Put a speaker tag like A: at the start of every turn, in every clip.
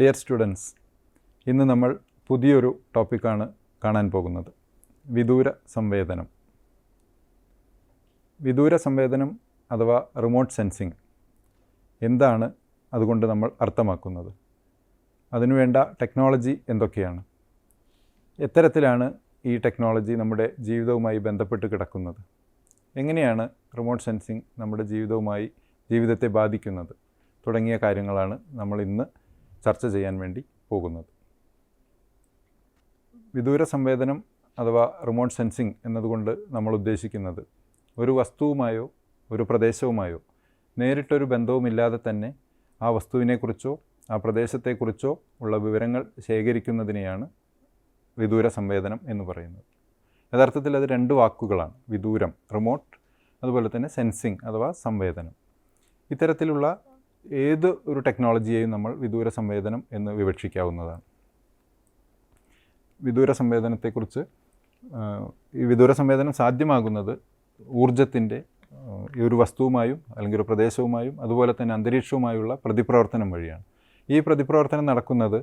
A: Dear students, ഇന്ന് നമ്മൾ പുതിയൊരു ടോപ്പിക്കാണ് കാണാൻ പോകുന്നത്. വിദൂര സംവേദനം. വിദൂര സംവേദനം അഥവാ റിമോട്ട് സെൻസിങ് എന്താണ് അതുകൊണ്ട് നമ്മൾ അർത്ഥമാക്കുന്നത്? അതിനുവേണ്ട ടെക്നോളജി എന്തൊക്കെയാണ്? എത്തരത്തിലാണ് ഈ ടെക്നോളജി നമ്മുടെ ജീവിതവുമായി ബന്ധപ്പെട്ട് കിടക്കുന്നത്? എങ്ങനെയാണ് റിമോട്ട് സെൻസിങ് നമ്മുടെ ജീവിതത്തെ ബാധിക്കുന്നത്? തുടങ്ങിയ കാര്യങ്ങളാണ് നമ്മൾ ഇന്ന് ചർച്ച ചെയ്യാൻ വേണ്ടി പോകുന്നത്. വിദൂര സംവേദനം അഥവാ റിമോട്ട് സെൻസിങ് എന്നതുകൊണ്ട് നമ്മൾ ഉദ്ദേശിക്കുന്നത് ഒരു വസ്തുവുമായോ ഒരു പ്രദേശവുമായോ നേരിട്ടൊരു ബന്ധവുമില്ലാതെ തന്നെ ആ വസ്തുവിനെക്കുറിച്ചോ ആ പ്രദേശത്തെക്കുറിച്ചോ ഉള്ള വിവരങ്ങൾ ശേഖരിക്കുന്നതിനെയാണ് വിദൂര സംവേദനം എന്ന് പറയുന്നത്. യഥാർത്ഥത്തിൽ അത് രണ്ട് വാക്കുകളാണ്: വിദൂരം റിമോട്ട്, അതുപോലെ തന്നെ സെൻസിങ് അഥവാ സംവേദനം. ഇത്തരത്തിലുള്ള ഏത് ഒരു ടെക്നോളജിയെയും നമ്മൾ വിദൂര സംവേദനം എന്ന് വിവക്ഷിക്കാവുന്നതാണ്. വിദൂര സംവേദനത്തെക്കുറിച്ച് ഈ വിദൂര സംവേദനം സാധ്യമാകുന്നത് ഊർജത്തിൻ്റെ ഒരു വസ്തുവുമായും അല്ലെങ്കിൽ ഒരു പ്രദേശവുമായും അതുപോലെ തന്നെ അന്തരീക്ഷവുമായുള്ള പ്രതിപ്രവർത്തനം വഴിയാണ്. ഈ പ്രതിപ്രവർത്തനം നടക്കുന്നത്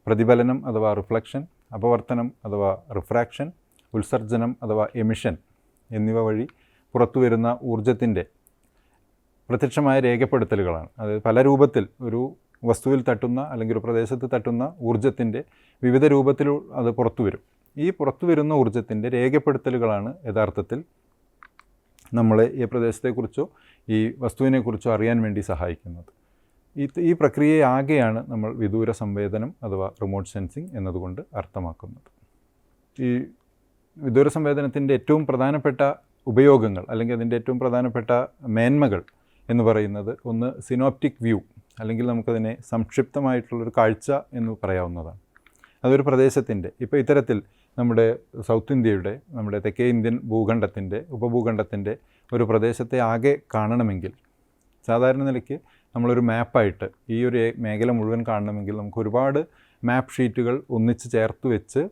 A: പ്രതിഫലനം അഥവാ റിഫ്ലക്ഷൻ, അപവർത്തനം അഥവാ റിഫ്രാക്ഷൻ, ഉത്സർജനം അഥവാ എമിഷൻ എന്നിവ വഴി പുറത്തുവരുന്ന ഊർജത്തിൻ്റെ പ്രത്യക്ഷമായ രേഖപ്പെടുത്തലുകളാണ്. അതായത് പല രൂപത്തിൽ ഒരു വസ്തുവിൽ തട്ടുന്ന അല്ലെങ്കിൽ ഒരു പ്രദേശത്ത് തട്ടുന്ന ഊർജത്തിൻ്റെ വിവിധ രൂപത്തിൽ അത് പുറത്തു വരും. ഈ പുറത്തു വരുന്ന ഊർജത്തിൻ്റെ രേഖപ്പെടുത്തലുകളാണ് യഥാർത്ഥത്തിൽ നമ്മളെ ഈ പ്രദേശത്തെക്കുറിച്ചോ ഈ വസ്തുവിനെക്കുറിച്ചോ അറിയാൻ വേണ്ടി സഹായിക്കുന്നത്. ഈ പ്രക്രിയയാകെയാണ് നമ്മൾ വിദൂര സംവേദനം അഥവാ റിമോട്ട് സെൻസിങ് എന്നതുകൊണ്ട് അർത്ഥമാക്കുന്നത്. ഈ വിദൂര സംവേദനത്തിൻ്റെ ഏറ്റവും പ്രധാനപ്പെട്ട ഉപയോഗങ്ങൾ അല്ലെങ്കിൽ അതിൻ്റെ ഏറ്റവും പ്രധാനപ്പെട്ട മേന്മകൾ എന്ന് പറയുന്നത് ഒന്ന് സിനോപ്റ്റിക് വ്യൂ, അല്ലെങ്കിൽ നമുക്കതിനെ സംക്ഷിപ്തമായിട്ടുള്ളൊരു കാഴ്ച എന്ന് പറയാവുന്നതാണ്. അതൊരു പ്രദേശത്തിൻ്റെ ഇപ്പോൾ ഇത്തരത്തിൽ നമ്മുടെ സൗത്ത് ഇന്ത്യയുടെ നമ്മുടെ തെക്കേ ഇന്ത്യൻ ഉപഭൂഖണ്ഡത്തിൻ്റെ ഒരു പ്രദേശത്തെ ആകെ കാണണമെങ്കിൽ സാധാരണ നിലയ്ക്ക് നമ്മളൊരു മാപ്പായിട്ട് ഈ ഒരു മേഖല മുഴുവൻ കാണണമെങ്കിൽ നമുക്ക് ഒരുപാട് മാപ്പ് ഷീറ്റുകൾ ഒന്നിച്ച് ചേർത്ത് വെച്ച്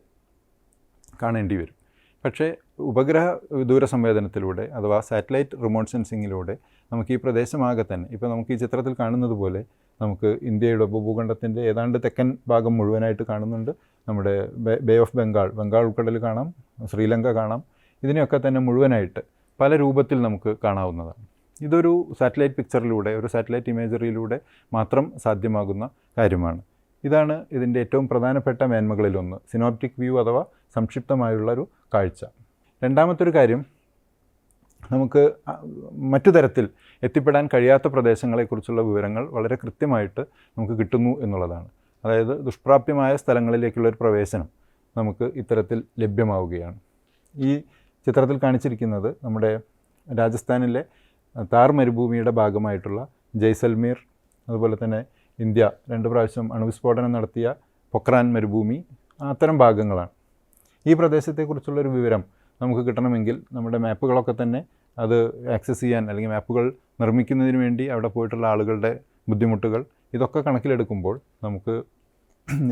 A: കാണേണ്ടി വരും. പക്ഷേ ഉപഗ്രഹ വിദൂര സംവേദനത്തിലൂടെ അഥവാ സാറ്റലൈറ്റ് റിമോട്ട് സെൻസിങ്ങിലൂടെ നമുക്ക് ഈ പ്രദേശമാകെ തന്നെ ഇപ്പോൾ നമുക്ക് ഈ ചിത്രത്തിൽ കാണുന്നത് പോലെ നമുക്ക് ഇന്ത്യയുടെ ഉപഭൂഖണ്ഡത്തിൻ്റെ ഏതാണ്ട് തെക്കൻ ഭാഗം മുഴുവനായിട്ട് കാണുന്നുണ്ട്. നമ്മുടെ ബേ ഓഫ് ബംഗാൾ ഉൾക്കടൽ കാണാം, ശ്രീലങ്ക കാണാം. ഇതിനെയൊക്കെ തന്നെ മുഴുവനായിട്ട് പല രൂപത്തിൽ നമുക്ക് കാണാവുന്നതാണ്. ഇതൊരു സാറ്റലൈറ്റ് പിക്ചറിലൂടെ, ഒരു സാറ്റലൈറ്റ് ഇമേജറിയിലൂടെ മാത്രം സാധ്യമാകുന്ന കാര്യമാണ്. ഇതാണ് ഇതിൻ്റെ ഏറ്റവും പ്രധാനപ്പെട്ട മേന്മകളിലൊന്ന്, സിനോപ്റ്റിക് വ്യൂ അഥവാ സംക്ഷിപ്തമായുള്ളൊരു കാഴ്ച. രണ്ടാമത്തൊരു കാര്യം, നമുക്ക് മറ്റു തരത്തിൽ എത്തിപ്പെടാൻ കഴിയാത്ത പ്രദേശങ്ങളെക്കുറിച്ചുള്ള വിവരങ്ങൾ വളരെ കൃത്യമായിട്ട് നമുക്ക് കിട്ടുന്നു എന്നുള്ളതാണ്. അതായത് ദുഷ്പ്രാപ്യമായ സ്ഥലങ്ങളിലേക്കുള്ളൊരു പ്രവേശനം നമുക്ക് ഇത്തരത്തിൽ ലഭ്യമാവുകയാണ്. ഈ ചിത്രത്തിൽ കാണിച്ചിരിക്കുന്നത് നമ്മുടെ രാജസ്ഥാനിലെ താർ മരുഭൂമിയുടെ ഭാഗമായിട്ടുള്ള ജയ്സൽമീർ, അതുപോലെ തന്നെ ഇന്ത്യ 2 പ്രാവശ്യം അണുവിസ്ഫോടനം നടത്തിയ പൊക്രാൻ മരുഭൂമി, അത്തരം ഭാഗങ്ങളാണ്. ഈ പ്രദേശത്തെക്കുറിച്ചുള്ളൊരു വിവരം നമുക്ക് കിട്ടണമെങ്കിൽ നമ്മുടെ മാപ്പുകളൊക്കെ തന്നെ അത് ആക്സസ് ചെയ്യാൻ അല്ലെങ്കിൽ മാപ്പുകൾ നിർമ്മിക്കുന്നതിന് വേണ്ടി അവിടെ പോയിട്ടുള്ള ആളുകളുടെ ബുദ്ധിമുട്ടുകൾ ഇതൊക്കെ കണക്കിലെടുക്കുമ്പോൾ നമുക്ക്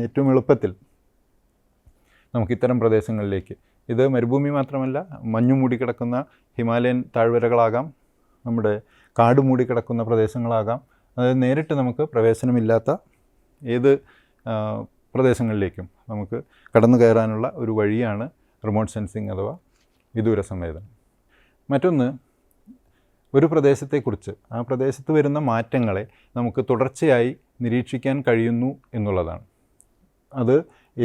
A: ഏറ്റവും എളുപ്പത്തിൽ നമുക്ക് ഇത്തരം പ്രദേശങ്ങളിലേക്ക്, ഇത് മരുഭൂമി മാത്രമല്ല, മഞ്ഞു മൂടിക്കിടക്കുന്ന ഹിമാലയൻ താഴ്വരകളാകാം, നമ്മുടെ കാട് മൂടിക്കിടക്കുന്ന പ്രദേശങ്ങളാകാം, അതായത് നേരിട്ട് നമുക്ക് പ്രവേശനമില്ലാത്ത ഏത് പ്രദേശങ്ങളിലേക്കും നമുക്ക് കടന്നു കയറാനുള്ള ഒരു വഴിയാണ് റിമോട്ട് സെൻസിങ് അഥവാ വിദൂര സംവേദനം. മറ്റൊന്ന്, ഒരു പ്രദേശത്തെക്കുറിച്ച് ആ പ്രദേശത്ത് വരുന്ന മാറ്റങ്ങളെ നമുക്ക് തുടർച്ചയായി നിരീക്ഷിക്കാൻ കഴിയുന്നു എന്നുള്ളതാണ്. അത്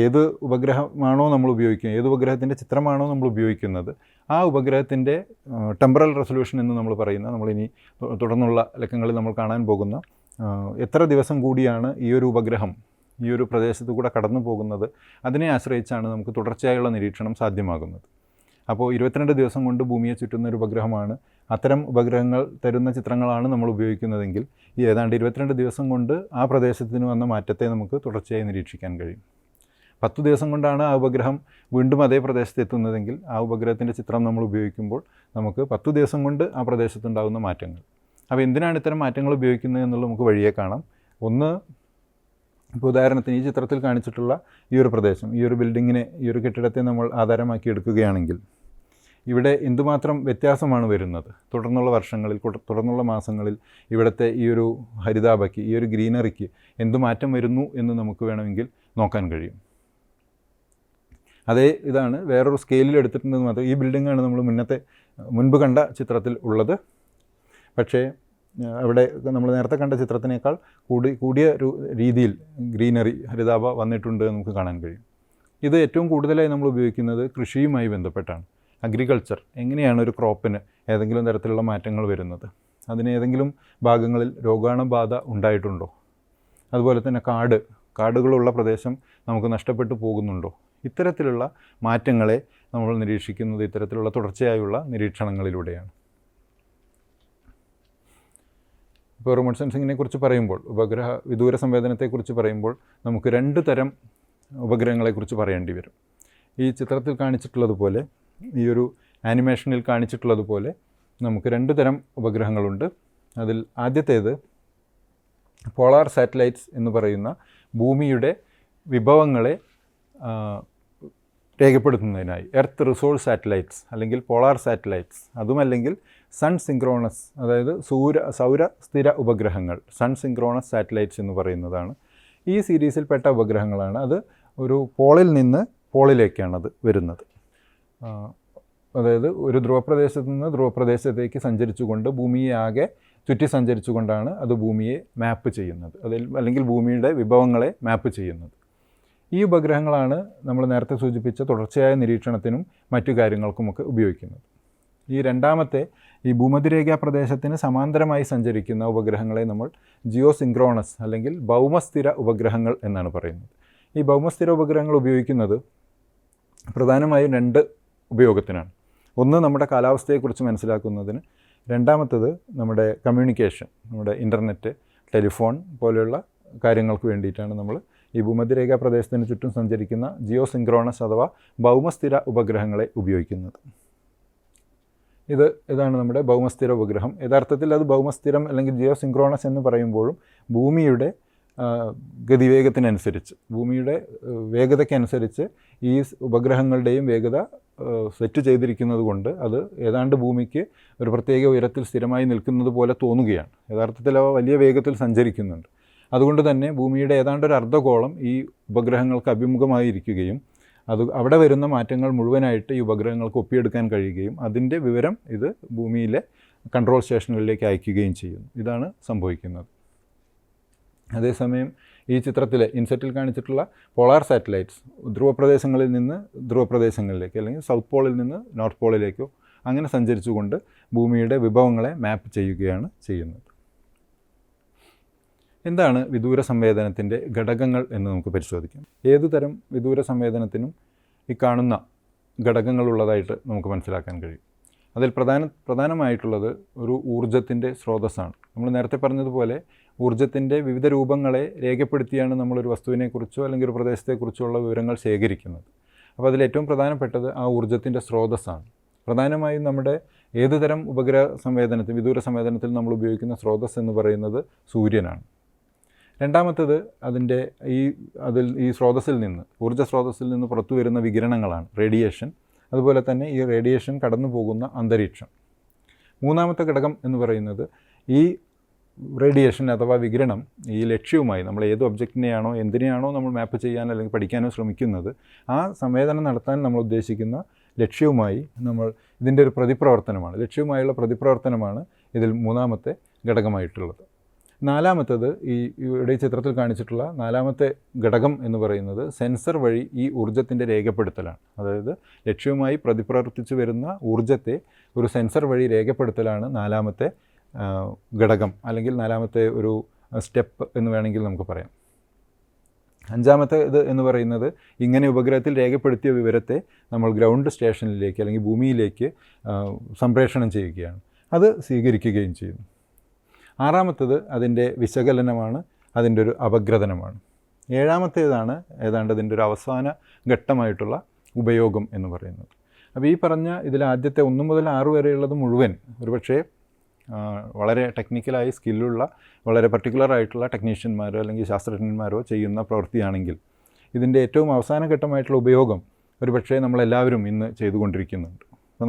A: ഏത് ഉപഗ്രഹമാണോ നമ്മൾ ഉപയോഗിക്കുന്നത്, ഏത് ഉപഗ്രഹത്തിൻ്റെ ചിത്രമാണോ നമ്മൾ ഉപയോഗിക്കുന്നത്, ആ ഉപഗ്രഹത്തിൻ്റെ ടെമ്പറൽ റെസൊല്യൂഷൻ എന്ന് നമ്മൾ പറയുന്ന, നമ്മളിനി തുടർന്നുള്ള ലക്കങ്ങളിൽ നമ്മൾ കാണാൻ പോകുന്ന എത്ര ദിവസം കൂടിയാണ് ഈ ഒരു ഉപഗ്രഹം ഈ ഒരു പ്രദേശത്ത് കൂടെ കടന്നു പോകുന്നത്, അതിനെ ആശ്രയിച്ചാണ് നമുക്ക് തുടർച്ചയായുള്ള നിരീക്ഷണം സാധ്യമാകുന്നത്. അപ്പോൾ 22 ദിവസം കൊണ്ട് ഭൂമിയെ ചുറ്റുന്ന ഒരു ഉപഗ്രഹമാണ്, അത്തരം ഉപഗ്രഹങ്ങൾ തരുന്ന ചിത്രങ്ങളാണ് നമ്മൾ ഉപയോഗിക്കുന്നതെങ്കിൽ ഈ ഏതാണ്ട് 22 ദിവസം കൊണ്ട് ആ പ്രദേശത്തിന് വന്ന മാറ്റത്തെ നമുക്ക് തുടർച്ചയായി നിരീക്ഷിക്കാൻ കഴിയും. 10 ദിവസം കൊണ്ടാണ് ആ ഉപഗ്രഹം വീണ്ടും അതേ പ്രദേശത്ത് എത്തുന്നതെങ്കിൽ ആ ഉപഗ്രഹത്തിൻ്റെ ചിത്രം നമ്മൾ ഉപയോഗിക്കുമ്പോൾ നമുക്ക് 10 ദിവസം കൊണ്ട് ആ പ്രദേശത്തുണ്ടാകുന്ന മാറ്റങ്ങൾ. അപ്പോൾ എന്തിനാണ് ഇത്തരം മാറ്റങ്ങൾ ഉപയോഗിക്കുന്നത് എന്നുള്ളത് നമുക്ക് വഴിയെ കാണാം. ഒന്ന്, ഇപ്പോൾ ഉദാഹരണത്തിന് ഈ ചിത്രത്തിൽ കാണിച്ചിട്ടുള്ള ഈ ഒരു പ്രദേശം, ഈ ഒരു ബിൽഡിങ്ങിനെ, ഈ ഒരു കെട്ടിടത്തെ നമ്മൾ ആധാരമാക്കി എടുക്കുകയാണെങ്കിൽ ഇവിടെ എന്തുമാത്രം വ്യത്യാസമാണ് വരുന്നത്, തുടർന്നുള്ള വർഷങ്ങളിൽ, തുടർന്നുള്ള മാസങ്ങളിൽ ഇവിടുത്തെ ഈ ഒരു ഹരിതാഭയ്ക്ക്, ഈ ഒരു ഗ്രീനറിക്ക് എന്തു മാറ്റം വരുന്നു എന്ന് നമുക്ക് വേണമെങ്കിൽ നോക്കാൻ കഴിയും. അതേ ഇതാണ് വേറൊരു സ്കെയിലിൽ എടുത്തിട്ടുണ്ടെന്ന് മാത്രം. ഈ ബിൽഡിങ്ങാണ് നമ്മൾ മുൻപ് കണ്ട ചിത്രത്തിൽ ഉള്ളത്. പക്ഷേ അവിടെ നമ്മൾ നേരത്തെ കണ്ട ചിത്രത്തിനേക്കാൾ കൂടിയ ഒരു രീതിയിൽ ഗ്രീനറി, ഹരിതാഭ വന്നിട്ടുണ്ട് എന്ന് നമുക്ക് കാണാൻ കഴിയും. ഇത് ഏറ്റവും കൂടുതലായി നമ്മൾ ഉപയോഗിക്കുന്നത് കൃഷിയുമായി ബന്ധപ്പെട്ടാണ്. അഗ്രികൾച്ചർ, എങ്ങനെയാണ് ഒരു ക്രോപ്പിന് ഏതെങ്കിലും തരത്തിലുള്ള മാറ്റങ്ങൾ വരുന്നത്, അതിന് ഏതെങ്കിലും ഭാഗങ്ങളിൽ രോഗാണുബാധ ഉണ്ടായിട്ടുണ്ടോ, അതുപോലെ തന്നെ കാടുകളുള്ള പ്രദേശം നമുക്ക് നഷ്ടപ്പെട്ടു പോകുന്നുണ്ടോ, ഇത്തരത്തിലുള്ള മാറ്റങ്ങളെ നമ്മൾ നിരീക്ഷിക്കുന്നത് ഇത്തരത്തിലുള്ള തുടർച്ചയായുള്ള നിരീക്ഷണങ്ങളിലൂടെയാണ്. ഇപ്പോൾ റിമോട്ട് സെൻസിങ്ങിനെ കുറിച്ച് പറയുമ്പോൾ, ഉപഗ്രഹ വിദൂര സംവേദനത്തെക്കുറിച്ച് പറയുമ്പോൾ നമുക്ക് 2 തരം ഉപഗ്രഹങ്ങളെക്കുറിച്ച് പറയേണ്ടി വരും. ഈ ചിത്രത്തിൽ കാണിച്ചിട്ടുള്ളതുപോലെ, ഈ ഒരു ആനിമേഷനിൽ കാണിച്ചിട്ടുള്ളതുപോലെ നമുക്ക് 2 തരം ഉപഗ്രഹങ്ങളുണ്ട്. അതിൽ ആദ്യത്തേത് പോളാർ സാറ്റലൈറ്റ്സ് എന്ന് പറയുന്ന ഭൂമിയുടെ വിഭവങ്ങളെ രേഖപ്പെടുത്തുന്നതിനായി എർത്ത് റിസോഴ്സ് സാറ്റലൈറ്റ്സ് അല്ലെങ്കിൽ പോളാർ സാറ്റലൈറ്റ്സ്, അതുമല്ലെങ്കിൽ സൺ സിങ്ക്രോണസ്, അതായത് സൗര സ്ഥിര ഉപഗ്രഹങ്ങൾ, സൺ സിങ്ക്രോണസ് സാറ്റലൈറ്റ്സ് എന്ന് പറയുന്നതാണ്. ഈ സീരീസിൽപ്പെട്ട ഉപഗ്രഹങ്ങളാണ്. അത് ഒരു പോളിൽ നിന്ന് പോളിലേക്കാണ് അത് വരുന്നത്. അതായത് ഒരു ധ്രുവപ്രദേശത്ത് നിന്ന് ധ്രുവപ്രദേശത്തേക്ക് സഞ്ചരിച്ചുകൊണ്ട് ഭൂമിയെ ആകെ ചുറ്റി സഞ്ചരിച്ചുകൊണ്ടാണ് അത് ഭൂമിയെ മാപ്പ് ചെയ്യുന്നത്, അല്ലെങ്കിൽ ഭൂമിയുടെ വിഭവങ്ങളെ മാപ്പ് ചെയ്യുന്നത്. ഈ ഉപഗ്രഹങ്ങളാണ് നമ്മൾ നേരത്തെ സൂചിപ്പിച്ച തുടർച്ചയായ നിരീക്ഷണത്തിനും മറ്റു കാര്യങ്ങൾക്കുമൊക്കെ ഉപയോഗിക്കുന്നത്. ഈ രണ്ടാമത്തെ, ഈ ഭൂമധ്യരേഖാ പ്രദേശത്തിന് സമാന്തരമായി സഞ്ചരിക്കുന്ന ഉപഗ്രഹങ്ങളെ നമ്മൾ ജിയോ സിങ്ക്രോണസ് അല്ലെങ്കിൽ ഭൗമസ്ഥിര ഉപഗ്രഹങ്ങൾ എന്നാണ് പറയുന്നത്. ഈ ഭൗമസ്ഥിര ഉപഗ്രഹങ്ങൾ ഉപയോഗിക്കുന്നത് പ്രധാനമായും 2 ഉപയോഗത്തിനാണ്. ഒന്ന്, നമ്മുടെ കാലാവസ്ഥയെക്കുറിച്ച് മനസ്സിലാക്കുന്നതിന്. രണ്ടാമത്തത് നമ്മുടെ കമ്മ്യൂണിക്കേഷൻ, നമ്മുടെ ഇൻ്റർനെറ്റ്, ടെലിഫോൺ പോലെയുള്ള കാര്യങ്ങൾക്ക് വേണ്ടിയിട്ടാണ് നമ്മൾ ഈ ഭൂമധ്യരേഖാ പ്രദേശത്തിന് ചുറ്റും സഞ്ചരിക്കുന്ന ജിയോ സിങ്ക്രോണസ് അഥവാ ഭൗമസ്ഥിര ഉപഗ്രഹങ്ങളെ ഉപയോഗിക്കുന്നത്. ഇതാണ് നമ്മുടെ ഭൗമസ്ഥിര ഉപഗ്രഹം. യഥാർത്ഥത്തിൽ അത് ഭൗമസ്ഥിരം അല്ലെങ്കിൽ ജിയോ സിങ്ക്രോണസ് എന്ന് പറയുമ്പോഴും ഭൂമിയുടെ ഗതിവേഗത്തിനനുസരിച്ച്, ഭൂമിയുടെ വേഗതയ്ക്കനുസരിച്ച് ഈ ഉപഗ്രഹങ്ങളുടെയും വേഗത സെറ്റ് ചെയ്തിരിക്കുന്നത് കൊണ്ട് അത് ഏതാണ്ട് ഭൂമിക്ക് ഒരു പ്രത്യേക ഉയരത്തിൽ സ്ഥിരമായി നിൽക്കുന്നത് പോലെ തോന്നുകയാണ്. യഥാർത്ഥത്തിൽ അവ വലിയ വേഗത്തിൽ സഞ്ചരിക്കുന്നുണ്ട്. അതുകൊണ്ട് തന്നെ ഭൂമിയുടെ ഏതാണ്ട് ഒരു അർദ്ധഗോളം ഈ ഉപഗ്രഹങ്ങൾക്ക് അഭിമുഖമായിരിക്കുകയും അവിടെ വരുന്ന മാറ്റങ്ങൾ മുഴുവനായിട്ട് ഈ ഉപഗ്രഹങ്ങൾക്ക് ഒപ്പിയെടുക്കാൻ കഴിയുകയും അതിൻ്റെ വിവരം ഇത് ഭൂമിയിലെ കൺട്രോൾ സ്റ്റേഷനുകളിലേക്ക് അയക്കുകയും ചെയ്യുന്നു. ഇതാണ് സംഭവിക്കുന്നത്. അതേസമയം ഈ ചിത്രത്തിലെ ഇൻസെറ്റിൽ കാണിച്ചിട്ടുള്ള പോളാർ സാറ്റലൈറ്റ്സ് ധ്രുവപ്രദേശങ്ങളിൽ നിന്ന് ധ്രുവപ്രദേശങ്ങളിലേക്ക്, അല്ലെങ്കിൽ സൗത്ത് പോളിൽ നിന്ന് നോർത്ത് പോളിലേക്കോ അങ്ങനെ സഞ്ചരിച്ചുകൊണ്ട് ഭൂമിയുടെ വിഭവങ്ങളെ മാപ്പ് ചെയ്യുകയാണ് ചെയ്യുന്നത്. എന്താണ് വിദൂര സംവേദനത്തിൻ്റെ ഘടകങ്ങൾ എന്ന് നമുക്ക് പരിശോധിക്കാം. ഏതു തരം വിദൂര സംവേദനത്തിനും ഈ കാണുന്ന ഘടകങ്ങളുള്ളതായിട്ട് നമുക്ക് മനസ്സിലാക്കാൻ കഴിയും. അതിൽ പ്രധാനമായിട്ടുള്ളത് ഒരു ഊർജ്ജത്തിൻ്റെ സ്രോതസ്സാണ്. നമ്മൾ നേരത്തെ പറഞ്ഞതുപോലെ ഊർജ്ജത്തിൻ്റെ വിവിധ രൂപങ്ങളെ രേഖപ്പെടുത്തിയാണ് നമ്മളൊരു വസ്തുവിനെക്കുറിച്ചോ അല്ലെങ്കിൽ ഒരു പ്രദേശത്തെക്കുറിച്ചോ ഉള്ള വിവരങ്ങൾ ശേഖരിക്കുന്നത്. അപ്പോൾ അതിലേറ്റവും പ്രധാനപ്പെട്ടത് ആ ഊർജ്ജത്തിൻ്റെ സ്രോതസ്സാണ്. പ്രധാനമായും നമ്മുടെ ഏതു തരം ഉപഗ്രഹ സംവേദനത്തിൽ, വിദൂര സംവേദനത്തിൽ നമ്മൾ ഉപയോഗിക്കുന്ന സ്രോതസ്സ് എന്ന് പറയുന്നത് സൂര്യനാണ്. രണ്ടാമത്തത് ഈ സ്രോതസ്സിൽ നിന്ന്, ഊർജ്ജ സ്രോതസ്സിൽ നിന്ന് പുറത്തു വരുന്ന വികിരണങ്ങളാണ്, റേഡിയേഷൻ. അതുപോലെ തന്നെ ഈ റേഡിയേഷൻ കടന്നു പോകുന്ന അന്തരീക്ഷം. മൂന്നാമത്തെ ഘടകം എന്ന് പറയുന്നത് ഈ റേഡിയേഷൻ അഥവാ വികിരണം ഈ ലക്ഷ്യവുമായി, നമ്മൾ ഏത് ഒബ്ജക്റ്റിനെയാണോ എന്തിനെയാണോ നമ്മൾ മാപ്പ് ചെയ്യാൻ അല്ലെങ്കിൽ പഠിക്കാനോ ശ്രമിക്കുന്നത്, ആ സംവേദനം നടത്താൻ നമ്മൾ ഉദ്ദേശിക്കുന്ന ലക്ഷ്യവുമായി ഇതിൻ്റെ ഒരു പ്രതിപ്രവർത്തനമാണ്, ലക്ഷ്യവുമായുള്ള പ്രതിപ്രവർത്തനമാണ് ഇതിൽ മൂന്നാമത്തെ ഘടകമായിട്ടുള്ളത്. നാലാമത്തത് ഇവിടെ ചിത്രത്തിൽ കാണിച്ചിട്ടുള്ള നാലാമത്തെ ഘടകം എന്ന് പറയുന്നത് സെൻസർ വഴി ഈ ഊർജ്ജത്തിൻ്റെ രേഖപ്പെടുത്തലാണ്. അതായത് ലക്ഷ്യവുമായി പ്രതിപ്രവർത്തിച്ചു വരുന്ന ഊർജ്ജത്തെ ഒരു സെൻസർ വഴി രേഖപ്പെടുത്തലാണ് നാലാമത്തെ ഘടകം, അല്ലെങ്കിൽ നാലാമത്തെ ഒരു സ്റ്റെപ്പ് എന്ന് വേണമെങ്കിൽ നമുക്ക് പറയാം. അഞ്ചാമത്തെ എന്ന് പറയുന്നത് ഇങ്ങനെ ഉപഗ്രഹത്തിൽ രേഖപ്പെടുത്തിയ വിവരത്തെ നമ്മൾ ഗ്രൗണ്ട് സ്റ്റേഷനിലേക്ക് അല്ലെങ്കിൽ ഭൂമിയിലേക്ക് സംപ്രേഷണം ചെയ്യുകയാണ്, അത് സ്വീകരിക്കുകയും ചെയ്യുന്നു. ആറാമത്തത് അതിൻ്റെ വിശകലനമാണ്, അതിൻ്റെ ഒരു അപഗ്രഥനമാണ്. ഏഴാമത്തേതാണ് ഏതാണ്ട് അതിൻ്റെ ഒരു അവസാന ഘട്ടമായിട്ടുള്ള ഉപയോഗം എന്ന് പറയുന്നത്. അപ്പോൾ ഈ പറഞ്ഞ ഇതിൽ ആദ്യത്തെ 1 മുതൽ 6 വരെയുള്ളത് മുഴുവൻ ഒരുപക്ഷേ വളരെ ടെക്നിക്കലായി സ്കില്ലുള്ള, വളരെ പർട്ടിക്കുലറായിട്ടുള്ള ടെക്നീഷ്യന്മാരോ അല്ലെങ്കിൽ ശാസ്ത്രജ്ഞന്മാരോ ചെയ്യുന്ന പ്രവൃത്തിയാണെങ്കിൽ ഇതിൻ്റെ ഏറ്റവും അവസാന ഘട്ടമായിട്ടുള്ള ഉപയോഗം ഒരുപക്ഷേ നമ്മളെല്ലാവരും ഇന്ന് ചെയ്തുകൊണ്ടിരിക്കുന്നുണ്ട്. ഇപ്പോൾ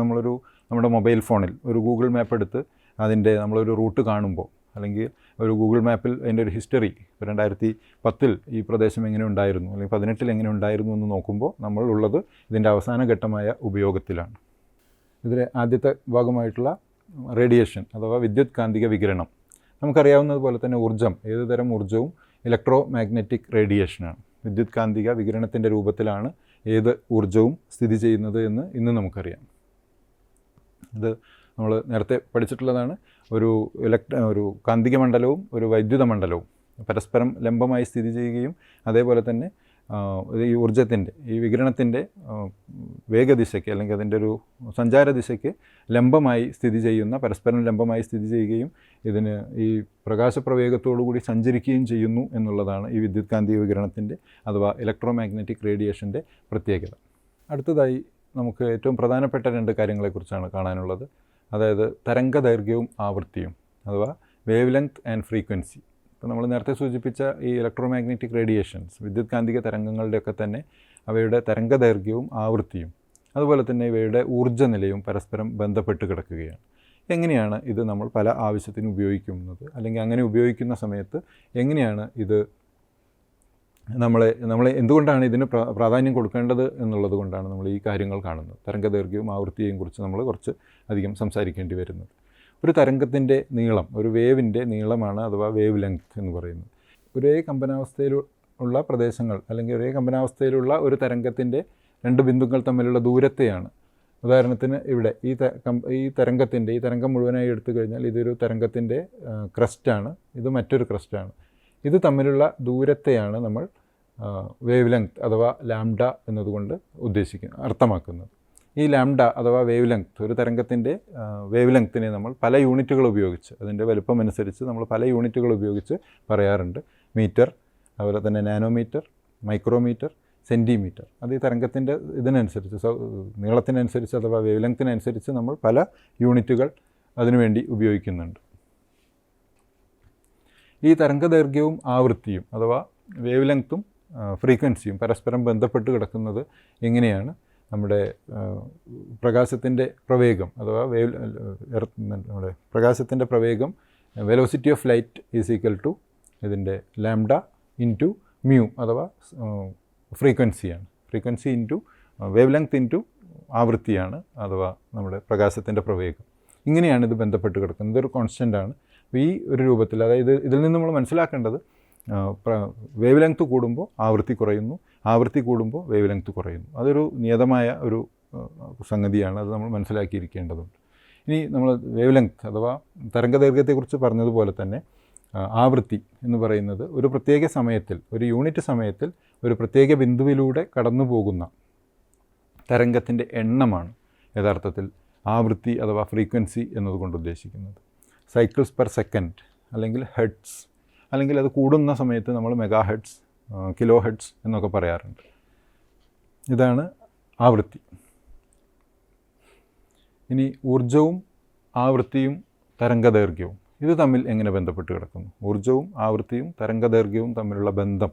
A: നമ്മുടെ മൊബൈൽ ഫോണിൽ ഒരു ഗൂഗിൾ മാപ്പ് എടുത്ത് അതിൻ്റെ നമ്മളൊരു റൂട്ട് കാണുമ്പോൾ, അല്ലെങ്കിൽ ഒരു ഗൂഗിൾ മാപ്പിൽ അതിൻ്റെ ഒരു ഹിസ്റ്ററി, 2010 ഈ പ്രദേശം എങ്ങനെ ഉണ്ടായിരുന്നു അല്ലെങ്കിൽ 2018 എങ്ങനെ ഉണ്ടായിരുന്നു എന്ന് നോക്കുമ്പോൾ നമ്മൾ ഉള്ളത് ഇതിൻ്റെ അവസാന ഘട്ടമായ ഉപയോഗത്തിലാണ്. ഇതിലെ ആദ്യത്തെ ഭാഗമായിട്ടുള്ള റേഡിയേഷൻ അഥവാ വിദ്യുത് കാന്തിക വികിരണം. നമുക്കറിയാവുന്നതുപോലെ തന്നെ ഊർജ്ജം, ഏത് തരം ഊർജ്ജവും ഇലക്ട്രോ മാഗ്നറ്റിക് റേഡിയേഷനാണ്. വിദ്യുത് കാന്തിക വികിരണത്തിൻ്റെ രൂപത്തിലാണ് ഏത് ഊർജ്ജവും സ്ഥിതി ചെയ്യുന്നത് എന്ന് ഇന്ന് നമുക്കറിയാം. ഇത് നമ്മൾ നേരത്തെ പഠിച്ചിട്ടുള്ളതാണ്. ഒരു കാന്തിക മണ്ഡലവും ഒരു വൈദ്യുത മണ്ഡലവും പരസ്പരം ലംബമായി സ്ഥിതി ചെയ്യുകയും അതേപോലെ തന്നെ ഈ ഊർജ്ജത്തിൻ്റെ ഈ വികിരണത്തിൻ്റെ വേഗദിശയ്ക്ക് അല്ലെങ്കിൽ അതിൻ്റെ ഒരു സഞ്ചാര ദിശയ്ക്ക് ലംബമായി സ്ഥിതി ചെയ്യുന്ന, പരസ്പരം ലംബമായി സ്ഥിതി ചെയ്യുകയും ഇതിന് ഈ പ്രകാശപ്രവേഗത്തോടുകൂടി സഞ്ചരിക്കുകയും ചെയ്യുന്നു എന്നുള്ളതാണ് ഈ വിദ്യുത് കാന്തിക വികിരണത്തിൻ്റെ അഥവാ ഇലക്ട്രോ മാഗ്നറ്റിക് റേഡിയേഷൻ്റെ പ്രത്യേകത. അടുത്തതായി നമുക്ക് ഏറ്റവും പ്രധാനപ്പെട്ട 2 കാര്യങ്ങളെക്കുറിച്ചാണ് കാണാനുള്ളത്. അതായത് തരംഗദൈർഘ്യവും ആവൃത്തിയും അഥവാ വേവ് ലെങ്ത് ആൻഡ് ഫ്രീക്വൻസി. ഇപ്പോൾ നമ്മൾ നേരത്തെ സൂചിപ്പിച്ച ഈ ഇലക്ട്രോ മാഗ്നറ്റിക് റേഡിയേഷൻസ്, വിദ്യുത് കാന്തിക തരംഗങ്ങളുടെയൊക്കെ തന്നെ അവയുടെ തരംഗദൈർഘ്യവും ആവൃത്തിയും അതുപോലെ തന്നെ ഇവയുടെ ഊർജ്ജനിലയും പരസ്പരം ബന്ധപ്പെട്ട് കിടക്കുകയാണ്. എങ്ങനെയാണ് ഇത് നമ്മൾ പല ആവശ്യത്തിനും ഉപയോഗിക്കുന്നത്, അല്ലെങ്കിൽ അങ്ങനെ ഉപയോഗിക്കുന്ന സമയത്ത് എങ്ങനെയാണ് ഇത് നമ്മളെ എന്തുകൊണ്ടാണ് ഇതിന് പ്രാധാന്യം കൊടുക്കേണ്ടത് എന്നുള്ളത് കൊണ്ടാണ് നമ്മൾ ഈ കാര്യങ്ങൾ കാണുന്നത്. തരംഗദൈർഘ്യവും ആവൃത്തിയെയും കുറിച്ച് നമ്മൾ കുറച്ച് അധികം സംസാരിക്കേണ്ടി വരുന്നത്. ഒരു തരംഗത്തിൻ്റെ നീളം, ഒരു വേവിൻ്റെ നീളമാണ് അഥവാ വേവ് ലെങ്ത് എന്ന് പറയുന്നത്. ഒരേ കമ്പനാവസ്ഥയിലുള്ള പ്രദേശങ്ങൾ അല്ലെങ്കിൽ ഒരേ കമ്പനാവസ്ഥയിലുള്ള ഒരു തരംഗത്തിൻ്റെ 2 ബിന്ദുക്കൾ തമ്മിലുള്ള ദൂരത്തെയാണ്. ഉദാഹരണത്തിന് ഇവിടെ ഈ തരംഗം മുഴുവനായി എടുത്തു കഴിഞ്ഞാൽ ഇതൊരു തരംഗത്തിൻ്റെ ക്രസ്റ്റാണ്, ഇത് മറ്റൊരു ക്രസ്റ്റാണ്. ഇത് തമ്മിലുള്ള ദൂരത്തെയാണ് നമ്മൾ വേവ് ലെങ്ത് അഥവാ ലാംഡ എന്നതുകൊണ്ട് അർത്ഥമാക്കുന്നത്. ഈ ലാംഡ അഥവാ വേവ് ലെങ്ത്, ഒരു തരംഗത്തിൻ്റെ വേവ് ലെങ്ത്തിനെ നമ്മൾ പല യൂണിറ്റുകൾ ഉപയോഗിച്ച്, അതിൻ്റെ വലുപ്പം അനുസരിച്ച് നമ്മൾ പല യൂണിറ്റുകൾ ഉപയോഗിച്ച് പറയാറുണ്ട്. മീറ്റർ, അതുപോലെ തന്നെ നാനോമീറ്റർ, മൈക്രോമീറ്റർ, സെൻറ്റിമീറ്റർ. അത് ഈ തരംഗത്തിൻ്റെ ഇതിനനുസരിച്ച്, നീളത്തിനനുസരിച്ച് അഥവാ വേവ് ലെങ്ത്തിനനുസരിച്ച് നമ്മൾ പല യൂണിറ്റുകൾ അതിനുവേണ്ടി ഉപയോഗിക്കുന്നുണ്ട്. ഈ തരംഗദൈർഘ്യവും ആവൃത്തിയും അഥവാ വേവ് ലെങ്ത്തും ഫ്രീക്വൻസിയും പരസ്പരം ബന്ധപ്പെട്ട് കിടക്കുന്നത് എങ്ങനെയാണ്? നമ്മുടെ പ്രകാശത്തിൻ്റെ പ്രവേഗം അഥവാ നമ്മുടെ പ്രകാശത്തിൻ്റെ പ്രവേഗം, velocity of light is equal to ഇതിൻ്റെ ലാംഡ ഇൻറ്റു മ്യൂ അഥവാ ഫ്രീക്വൻസിയാണ്. Frequency into wave length into ആവൃത്തിയാണ് അഥവാ നമ്മുടെ പ്രകാശത്തിൻ്റെ പ്രവേഗം. ഇങ്ങനെയാണ് ഇത് ബന്ധപ്പെട്ട് കിടക്കുന്നത്. ഇതൊരു കോൺസ്റ്റൻ്റാണ്. ഈ ഒരു രൂപത്തിൽ, അതായത് ഇതിൽ നിന്ന് നമ്മൾ മനസ്സിലാക്കേണ്ടത് വേവ് ലെങ്ത് കൂടുമ്പോൾ ആവൃത്തി കുറയുന്നു, ആവൃത്തി കൂടുമ്പോൾ വേവ് ലെങ്ത് കുറയുന്നു. അതൊരു നിയതമായ ഒരു സംഗതിയാണ്. അത് നമ്മൾ മനസ്സിലാക്കിയിരിക്കേണ്ടതുണ്ട്. ഇനി നമ്മൾ വേവ് ലെങ്ത് അഥവാ തരംഗദൈർഘ്യത്തെക്കുറിച്ച് പറഞ്ഞതുപോലെ തന്നെ ആവൃത്തി എന്ന് പറയുന്നത് ഒരു പ്രത്യേക സമയത്തിൽ, ഒരു യൂണിറ്റ് സമയത്തിൽ ഒരു പ്രത്യേക ബിന്ദുവിലൂടെ കടന്നു പോകുന്ന തരംഗത്തിൻ്റെ എണ്ണമാണ് യഥാർത്ഥത്തിൽ ആവൃത്തി അഥവാ ഫ്രീക്വൻസി എന്നതുകൊണ്ട് ഉദ്ദേശിക്കുന്നത്. സൈക്കിൾസ് പെർ സെക്കൻഡ് അല്ലെങ്കിൽ ഹെഡ്സ്, അല്ലെങ്കിൽ അത് കൂടുന്ന സമയത്ത് നമ്മൾ മെഗാ ഹെഡ്സ്, കിലോ ഹെഡ്സ് എന്നൊക്കെ പറയാറുണ്ട്. ഇതാണ് ആവൃത്തി. ഇനി ഊർജ്ജവും ആവൃത്തിയും തരംഗദൈർഘ്യവും ഇത് തമ്മിൽ എങ്ങനെ ബന്ധപ്പെട്ട് കിടക്കുന്നു? ഊർജ്ജവും ആവൃത്തിയും തരംഗദൈർഘ്യവും തമ്മിലുള്ള ബന്ധം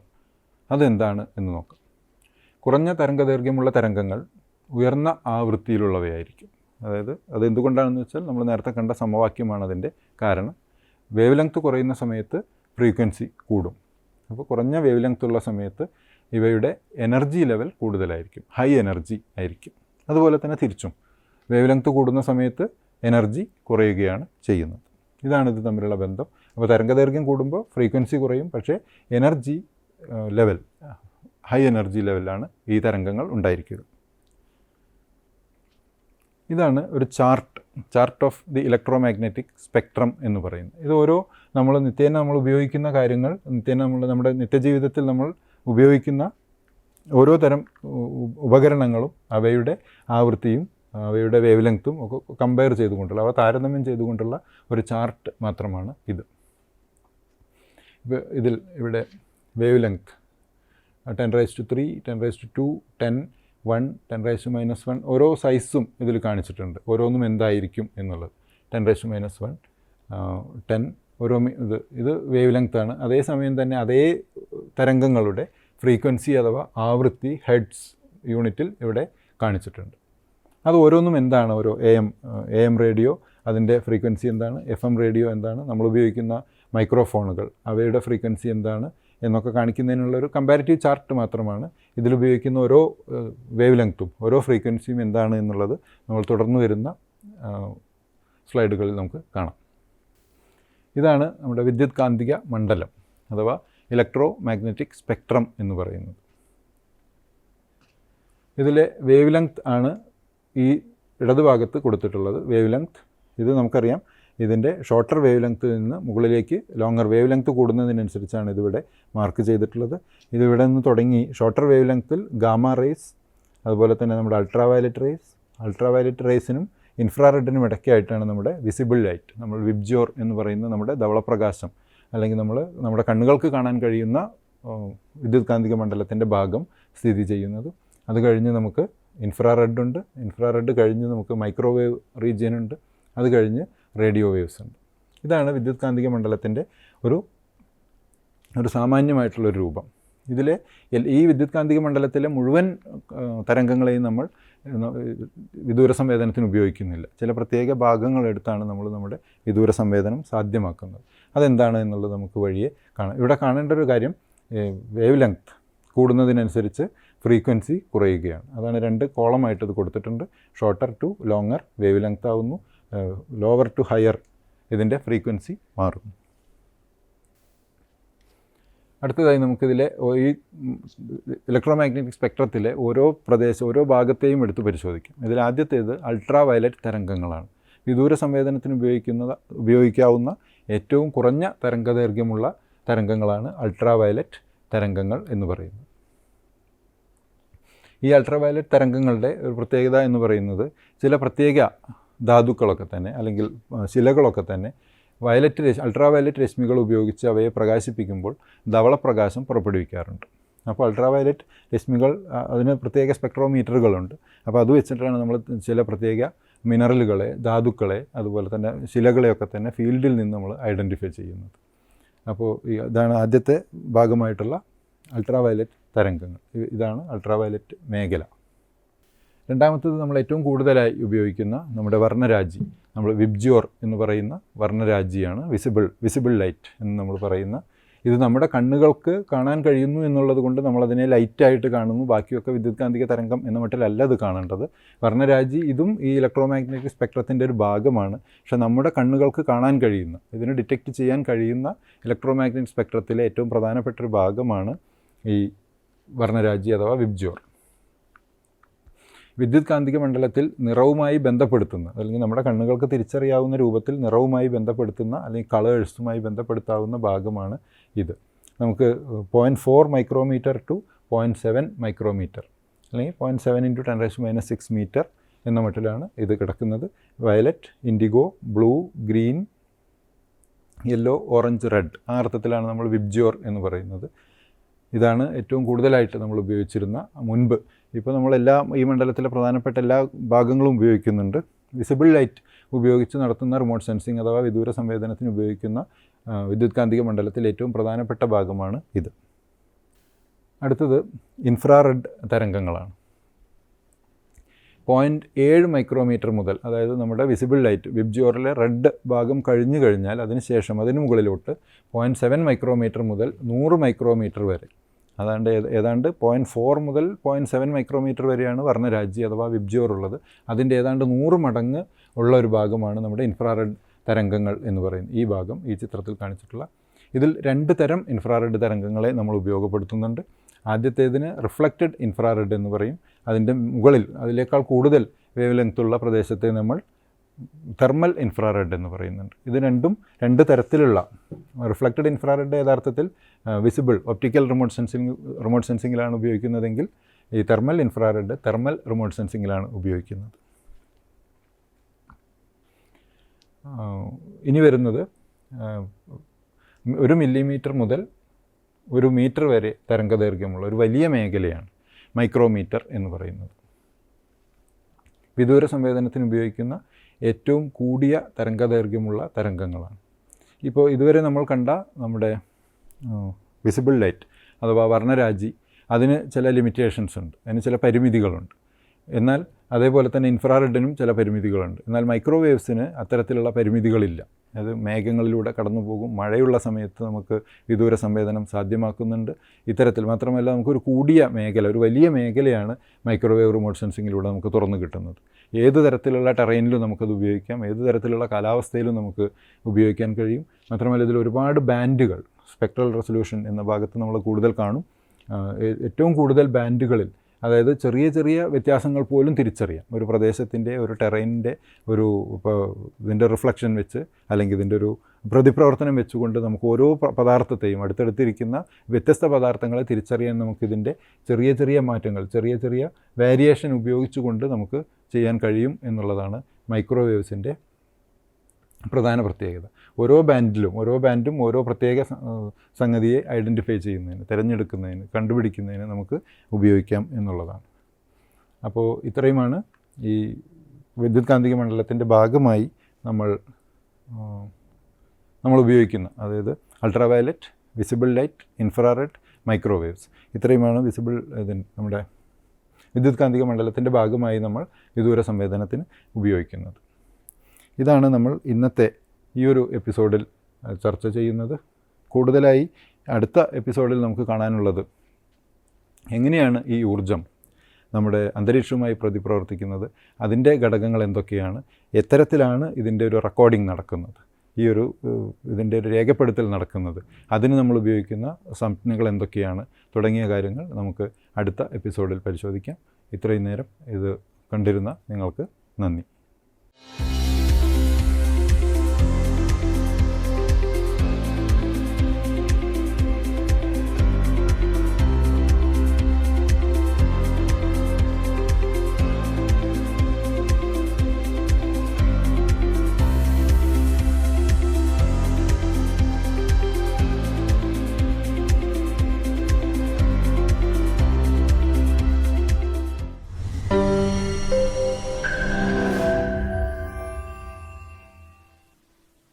A: അതെന്താണ് എന്ന് നോക്കാം. കുറഞ്ഞ തരംഗദൈർഘ്യമുള്ള തരംഗങ്ങൾ ഉയർന്ന ആവൃത്തിയിലുള്ളവയായിരിക്കും. അതായത് അതെന്തുകൊണ്ടാണെന്ന് വെച്ചാൽ നമ്മൾ നേരത്തെ കണ്ട സമവാക്യമാണ് അതിൻ്റെ കാരണം. വേവ് ലെങ്ത് കുറയുന്ന സമയത്ത് ഫ്രീക്വൻസി കൂടും. അപ്പോൾ കുറഞ്ഞ വേവ് ലെങ്ത് ഉള്ള സമയത്ത് ഇവയുടെ എനർജി ലെവൽ കൂടുതലായിരിക്കും, ഹൈ എനർജി ആയിരിക്കും. അതുപോലെ തന്നെ തിരിച്ചും വേവ് ലെങ്ത് കൂടുന്ന സമയത്ത് എനർജി കുറയുകയാണ് ചെയ്യുന്നത്. ഇതാണിത് തമ്മിലുള്ള ബന്ധം. അപ്പോൾ തരംഗദൈർഘ്യം കൂടുമ്പോൾ ഫ്രീക്വൻസി കുറയും, പക്ഷേ എനർജി ലെവൽ, ഹൈ എനർജി ലെവലാണ് ഈ തരംഗങ്ങൾ ഉണ്ടായിരിക്കുക. ഇതാണ് ഒരു chart of the electro magnetic spectrum എന്ന് പറയുന്നത്. ഇത് ഓരോ നിത്യേന നമ്മൾ ഉപയോഗിക്കുന്ന കാര്യങ്ങൾ, നമ്മുടെ നിത്യജീവിതത്തിൽ നമ്മൾ ഉപയോഗിക്കുന്ന ഓരോ തരം ഉപകരണങ്ങളും അവയുടെ ആവൃത്തിയും അവയുടെ വേവ് ലെങ്ത്തും ഒക്കെ കമ്പയർ ചെയ്തുകൊണ്ടുള്ള, അവ താരതമ്യം ചെയ്തുകൊണ്ടുള്ള ഒരു ചാർട്ട് മാത്രമാണ് ഇത്. ഇവിടെ വേവ് ലെങ്ത് 10⁻³ 10⁻², 10, 1, 10⁻⁻1 ഓരോ സൈസും ഇതിൽ കാണിച്ചിട്ടുണ്ട്. ഓരോന്നും എന്തായിരിക്കും എന്നുള്ളത്. 10⁻⁻1, 10 ഓരോ ഇത് വേവ് ലെങ്ത്താണ്. അതേസമയം തന്നെ അതേ തരംഗങ്ങളുടെ ഫ്രീക്വൻസി അഥവാ ആവൃത്തി ഹെഡ്സ് യൂണിറ്റിൽ ഇവിടെ കാണിച്ചിട്ടുണ്ട്. അത് ഓരോന്നും എന്താണ്, ഓരോ എ എം റേഡിയോ അതിൻ്റെ ഫ്രീക്വൻസി എന്താണ്, FM റേഡിയോ എന്താണ്, നമ്മൾ ഉപയോഗിക്കുന്ന മൈക്രോഫോണുകൾ അവയുടെ ഫ്രീക്വൻസി എന്താണ് എന്നൊക്കെ കാണിക്കുന്നതിനുള്ളൊരു കമ്പാരിറ്റീവ് ചാർട്ട് മാത്രമാണ്. ഇതിലുപയോഗിക്കുന്ന ഓരോ വേവ് ലെങ്ത്തും ഓരോ ഫ്രീക്വൻസിയും എന്താണ് എന്നുള്ളത് നമ്മൾ തുടർന്ന് വരുന്ന സ്ലൈഡുകളിൽ നമുക്ക് കാണാം. ഇതാണ് നമ്മുടെ വിദ്യുത് കാന്തിക മണ്ഡലം അഥവാ ഇലക്ട്രോ മാഗ്നറ്റിക് സ്പെക്ട്രം എന്ന് പറയുന്നത്. ഇതിലെ വേവ് ലെങ്ത് ആണ് ഈ ഇടതുഭാഗത്ത് കൊടുത്തിട്ടുള്ളത്. വേവ് ലെങ്ത് ഇത് നമുക്കറിയാം, ഇതിൻ്റെ ഷോർട്ടർ വേവ് ലെങ്ത്തിൽ നിന്ന് മുകളിലേക്ക് ലോങ്ങർ വേവ് ലെങ്ത് കൂടുന്നതിനനുസരിച്ചാണ് ഇതിവിടെ മാർക്ക് ചെയ്തിട്ടുള്ളത്. ഇതിവിടെ നിന്ന് തുടങ്ങി ഷോർട്ടർ വേവ് ലെങ്ത്തിൽ ഗാമ റേസ്, അതുപോലെ തന്നെ നമ്മുടെ അൾട്രാവയലറ്റ് റേസിനും ഇൻഫ്രാറെഡിനും ഇടയ്ക്കായിട്ടാണ് നമ്മുടെ വിസിബിൾ ലൈറ്റ്, നമ്മൾ വിബ്ജിയോർ എന്ന് പറയുന്ന നമ്മുടെ ധവളപ്രകാശം അല്ലെങ്കിൽ നമ്മുടെ കണ്ണുകൾക്ക് കാണാൻ കഴിയുന്ന വിദ്യുത് കാന്തിക മണ്ഡലത്തിൻ്റെ ഭാഗം സ്ഥിതി ചെയ്യുന്നത്. അത് കഴിഞ്ഞ് നമുക്ക് ഇൻഫ്രാറെഡ് കഴിഞ്ഞ് നമുക്ക് മൈക്രോവേവ് റീജിയൻ ഉണ്ട്, അത് കഴിഞ്ഞ് റേഡിയോ വേവ്സ് ഉണ്ട്. ഇതാണ് വിദ്യുത് കാന്തിക മണ്ഡലത്തിൻ്റെ ഒരു സാമാന്യമായിട്ടുള്ളൊരു രൂപം. ഇതിലെ ഈ വിദ്യുത് കാന്തിക മണ്ഡലത്തിലെ മുഴുവൻ തരംഗങ്ങളെയും നമ്മൾ വിദൂര സംവേദനത്തിന് ഉപയോഗിക്കുന്നില്ല. ചില പ്രത്യേക ഭാഗങ്ങളെടുത്താണ് നമ്മൾ നമ്മുടെ വിദൂര സംവേദനം സാധ്യമാക്കുന്നത്. അതെന്താണ് എന്നുള്ളത് നമുക്ക് വഴിയെ കാണാം. ഇവിടെ കാണേണ്ട ഒരു കാര്യം, വേവ് ലെങ്ത് കൂടുന്നതിനനുസരിച്ച് ഫ്രീക്വൻസി കുറയുകയാണ്. അതാണ് 2 കോളമായിട്ട് ഇത് കൊടുത്തിട്ടുണ്ട്. Shorter to longer wavelength ആവുന്നു, ലോവർ ടു ഹയർ ഇതിൻ്റെ ഫ്രീക്വൻസി മാറും. അടുത്തതായി നമുക്കിതിലെ ഈ ഇലക്ട്രോ മാഗ്നറ്റിക് സ്പെക്ട്രത്തിലെ ഓരോ ഭാഗത്തെയും എടുത്ത് പരിശോധിക്കാം. ഇതിൽ ആദ്യത്തേത് അൾട്രാ വയലറ്റ് തരംഗങ്ങളാണ്. വിദൂര സംവേദനത്തിന് ഉപയോഗിക്കാവുന്ന ഏറ്റവും കുറഞ്ഞ തരംഗദൈർഘ്യമുള്ള തരംഗങ്ങളാണ് അൾട്രാ വയലറ്റ് തരംഗങ്ങൾ എന്ന് പറയുന്നത്. ഈ അൾട്രാ വയലറ്റ് തരംഗങ്ങളുടെ ഒരു പ്രത്യേകത എന്ന് പറയുന്നത്, ചില പ്രത്യേക ധാതുക്കളൊക്കെ തന്നെ അല്ലെങ്കിൽ ശിലകളൊക്കെ തന്നെ അൾട്രാ വയലറ്റ് രശ്മികൾ ഉപയോഗിച്ച് അവയെ പ്രകാശിപ്പിക്കുമ്പോൾ ധവളപ്രകാശം പുറപ്പെടുവിക്കാറുണ്ട്. അപ്പോൾ അൾട്രാ വയലറ്റ് രശ്മികൾ അതിന് പ്രത്യേക സ്പെക്ട്രോമീറ്ററുകളുണ്ട്. അപ്പോൾ അത് വെച്ചിട്ടാണ് നമ്മൾ ചില പ്രത്യേക മിനറലുകളെ, ധാതുക്കളെ, അതുപോലെ തന്നെ ശിലകളെയൊക്കെ തന്നെ ഫീൽഡിൽ നിന്ന് നമ്മൾ ഐഡൻറ്റിഫൈ ചെയ്യുന്നത്. അപ്പോൾ ഇതാണ് ആദ്യത്തെ ഭാഗമായിട്ടുള്ള അൾട്രാ വയലറ്റ് തരംഗങ്ങൾ. ഇതാണ് അൾട്രാ വയലറ്റ് മേഖല. രണ്ടാമത്തേത് നമ്മൾ ഏറ്റവും കൂടുതലായി ഉപയോഗിക്കുന്ന നമ്മുടെ വർണ്ണരാജി, നമ്മൾ വിബ്ജിയോർ എന്ന് പറയുന്ന വർണ്ണരാജിയാണ്. വിസിബിൾ ലൈറ്റ് എന്ന് നമ്മൾ പറയുന്ന, ഇത് നമ്മുടെ കണ്ണുകൾക്ക് കാണാൻ കഴിയുന്നു എന്നുള്ളത് കൊണ്ട് നമ്മളതിനെ ലൈറ്റായിട്ട് കാണുന്നു. ബാക്കിയൊക്കെ വിദ്യുത് കാന്തിക തരംഗം എന്ന മട്ടിലല്ല ഇത് കാണേണ്ടത്. വർണ്ണരാജി ഇതും ഈ ഇലക്ട്രോ മാഗ്നറ്റിക് സ്പെക്ട്രത്തിൻ്റെ ഒരു ഭാഗമാണ്. പക്ഷേ നമ്മുടെ കണ്ണുകൾക്ക് കാണാൻ കഴിയുന്ന, ഇതിനെ ഡിറ്റക്റ്റ് ചെയ്യാൻ കഴിയുന്ന ഇലക്ട്രോ മാഗ്നറ്റിക് സ്പെക്ട്രത്തിലെ ഏറ്റവും പ്രധാനപ്പെട്ട ഒരു ഭാഗമാണ് ഈ വർണ്ണരാജി അഥവാ വിബ്ജിയോർ. വിദ്യുത് കാന്തിക മണ്ഡലത്തിൽ നിറവുമായി ബന്ധപ്പെടുത്തുന്ന, അല്ലെങ്കിൽ നമ്മുടെ കണ്ണുകൾക്ക് തിരിച്ചറിയാവുന്ന രൂപത്തിൽ നിറവുമായി ബന്ധപ്പെടുത്തുന്ന അല്ലെങ്കിൽ കളേഴ്സുമായി ബന്ധപ്പെടുത്താവുന്ന ഭാഗമാണ് ഇത്. നമുക്ക് 0.4 മൈക്രോമീറ്റർ ടു 0.7 മൈക്രോമീറ്റർ അല്ലെങ്കിൽ 0.7 × 10⁻⁶ മീറ്റർ എന്ന മട്ടിലാണ് ഇത് കിടക്കുന്നത്. Violet, IndiGo, blue, green, yellow, orange, red, ആ അർത്ഥത്തിലാണ് നമ്മൾ വിബ്ജിയോർ എന്ന് പറയുന്നത്. ഇതാണ് ഏറ്റവും കൂടുതലായിട്ട് നമ്മൾ ഉപയോഗിച്ചിരുന്ന മുൻപ്. ഇപ്പോൾ ഈ മണ്ഡലത്തിലെ പ്രധാനപ്പെട്ട എല്ലാ ഭാഗങ്ങളും ഉപയോഗിക്കുന്നുണ്ട്. വിസിബിൾ ലൈറ്റ് ഉപയോഗിച്ച് നടത്തുന്ന റിമോട്ട് സെൻസിങ് അഥവാ വിദൂര സംവേദനത്തിന് ഉപയോഗിക്കുന്ന വിദ്യുത് കാന്തിക മണ്ഡലത്തിൽ ഏറ്റവും പ്രധാനപ്പെട്ട ഭാഗമാണ് ഇത്. അടുത്തത് ഇൻഫ്രാറെഡ് തരംഗങ്ങളാണ്. 0.7 മൈക്രോമീറ്റർ മുതൽ, അതായത് നമ്മുടെ വിസിബിൾ ലൈറ്റ് വിബ്ജിയോറിലെ റെഡ് ഭാഗം കഴിഞ്ഞു കഴിഞ്ഞാൽ അതിന് മുകളിലോട്ട് 0.7 മൈക്രോമീറ്റർ മുതൽ 100 മൈക്രോമീറ്റർ വരെ, ഏതാണ്ട് 0.4 മുതൽ 0.7 മൈക്രോമീറ്റർ വരെയാണ് വർണ്ണരാജി അഥവാ വിബ്ജിയോർ ഉള്ളത്. അതിൻ്റെ ഏതാണ്ട് 100 മടങ്ങ് ഉള്ള ഒരു ഭാഗമാണ് നമ്മുടെ ഇൻഫ്രാറെഡ് തരംഗങ്ങൾ എന്ന് പറയുന്നത്. ഈ ഭാഗം ഈ ചിത്രത്തിൽ കാണിച്ചിട്ടുള്ള ഇതിൽ 2 തരം ഇൻഫ്രാറെഡ് തരംഗങ്ങളെ നമ്മൾ ഉപയോഗപ്പെടുത്തുന്നുണ്ട്. ആദ്യത്തേതിന് റിഫ്ലക്റ്റഡ് ഇൻഫ്രാറെഡ് എന്ന് പറയും. അതിൻ്റെ മുകളിൽ അതിനേക്കാൾ കൂടുതൽ വേവ് ലെങ്ത്തുള്ള പ്രദേശത്തെ നമ്മൾ തെർമൽ ഇൻഫ്രാറെഡ് എന്ന് പറയുന്നുണ്ട്. ഇത് രണ്ടും 2 തരത്തിലുള്ള, റിഫ്ലക്റ്റഡ് ഇൻഫ്രാറെഡ് യഥാർത്ഥത്തിൽ വിസിബിൾ ഒപ്റ്റിക്കൽ റിമോട്ട് സെൻസിങ്ങിലാണ് ഉപയോഗിക്കുന്നതെങ്കിൽ ഈ തെർമൽ ഇൻഫ്രാറെഡ് തെർമൽ റിമോട്ട് സെൻസിങ്ങിലാണ് ഉപയോഗിക്കുന്നത്. ഇനി വരുന്നത് 1 മില്ലിമീറ്റർ മുതൽ 1 മീറ്റർ വരെ തരംഗദൈർഘ്യമുള്ള ഒരു വലിയ മേഖലയാണ് മൈക്രോമീറ്റർ എന്ന് പറയുന്നത്. വിദൂര സംവേദനത്തിന് ഉപയോഗിക്കുന്ന ഏറ്റവും കൂടിയ തരംഗദൈർഘ്യമുള്ള തരംഗങ്ങളാണ്. ഇപ്പോൾ ഇതുവരെ നമ്മൾ കണ്ട നമ്മുടെ വിസിബിൾ ലൈറ്റ് അഥവാ വർണ്ണരാജി, അതിന് ചില ലിമിറ്റേഷൻസ് ഉണ്ട്, അതിന് ചില പരിമിതികളുണ്ട്. എന്നാൽ അതേപോലെ തന്നെ ഇൻഫ്രാറെഡിനും ചില പരിമിതികളുണ്ട്. എന്നാൽ മൈക്രോവേവ്സിന് അത്തരത്തിലുള്ള പരിമിതികളില്ല. അത് മേഘങ്ങളിലൂടെ കടന്നു പോകും. മഴയുള്ള സമയത്ത് നമുക്ക് വിദൂര സംവേദനം സാധ്യമാക്കുന്നുണ്ട്. ഇത്തരത്തിൽ മാത്രമല്ല, നമുക്കൊരു കൂടിയ മേഖല, ഒരു വലിയ മേഖലയാണ് മൈക്രോവേവ് റിമോട്ട് സെൻസിങ്ങിലൂടെ നമുക്ക് തുറന്നു കിട്ടുന്നത്. ഏത് തരത്തിലുള്ള ടെറൈനിലും നമുക്കത് ഉപയോഗിക്കാം, ഏത് തരത്തിലുള്ള കാലാവസ്ഥയിലും നമുക്ക് ഉപയോഗിക്കാൻ കഴിയും. മാത്രമല്ല, ഇതിൽ ഒരുപാട് ബാൻഡുകൾ, സ്പെക്ട്രൽ റെസൊല്യൂഷൻ എന്ന ഭാഗത്ത് നമ്മൾ കൂടുതൽ കാണും. ഏറ്റവും കൂടുതൽ ബാൻഡുകളിൽ, അതായത് ചെറിയ ചെറിയ വ്യത്യാസങ്ങൾ പോലും തിരിച്ചറിയാം. ഒരു പ്രദേശത്തിൻ്റെ, ഒരു ടെറൈനിൻ്റെ ഒരു ഇപ്പോൾ ഇതിൻ്റെ റിഫ്ലക്ഷൻ വെച്ച്, അല്ലെങ്കിൽ ഇതിൻ്റെ ഒരു പ്രതിപ്രവർത്തനം വെച്ചുകൊണ്ട് നമുക്ക് ഓരോ പദാർത്ഥത്തെയും, അടുത്തടുത്തിരിക്കുന്ന വ്യത്യസ്ത പദാർത്ഥങ്ങളെ തിരിച്ചറിയാൻ നമുക്കിതിൻ്റെ ചെറിയ ചെറിയ മാറ്റങ്ങൾ, ചെറിയ ചെറിയ വേരിയേഷൻ ഉപയോഗിച്ചുകൊണ്ട് നമുക്ക് ചെയ്യാൻ കഴിയും എന്നുള്ളതാണ് മൈക്രോവേവ്സിൻ്റെ പ്രധാന പ്രത്യേകത. ഓരോ ബാൻഡും ഓരോ പ്രത്യേക സംഗതിയെ ഐഡൻറ്റിഫൈ ചെയ്യുന്നതിന്, തിരഞ്ഞെടുക്കുന്നതിന്, കണ്ടുപിടിക്കുന്നതിന് നമുക്ക് ഉപയോഗിക്കാം എന്നുള്ളതാണ്. അപ്പോൾ ഇത്രയുമാണ് ഈ വിദ്യുത്കാന്തിക മണ്ഡലത്തിൻ്റെ ഭാഗമായി നമ്മൾ ഉപയോഗിക്കുന്ന, അതായത് ultraviolet, visible light, infrared, microwaves. ഇത്രയുമാണ് നമ്മുടെ വിദ്യുത്കാന്തിക മണ്ഡലത്തിൻ്റെ ഭാഗമായി നമ്മൾ വിദൂര സംവേദനത്തിന് ഉപയോഗിക്കുന്നത്. ഇതാണ് നമ്മൾ ഇന്നത്തെ ഈ ഒരു എപ്പിസോഡിൽ ചർച്ച ചെയ്യുന്നത്. കൂടുതലായി അടുത്ത എപ്പിസോഡിൽ നമുക്ക് കാണാനുള്ളത് എങ്ങനെയാണ് ഈ ഊർജം നമ്മുടെ അന്തരീക്ഷവുമായി പ്രതിപ്രവർത്തിക്കുന്നത്, അതിൻ്റെ ഘടകങ്ങൾ എന്തൊക്കെയാണ്, എത്തരത്തിലാണ് ഇതിൻ്റെ ഒരു റെക്കോർഡിംഗ് നടക്കുന്നത്, ഇതിൻ്റെ ഒരു രേഖപ്പെടുത്തൽ നടക്കുന്നത്, അതിന് നമ്മൾ ഉപയോഗിക്കുന്ന സംജ്ഞകൾ എന്തൊക്കെയാണ് തുടങ്ങിയ കാര്യങ്ങൾ നമുക്ക് അടുത്ത എപ്പിസോഡിൽ പരിശോധിക്കാം. ഇത്രയും നേരം ഇത് കണ്ടിരുന്ന നിങ്ങൾക്ക് നന്ദി.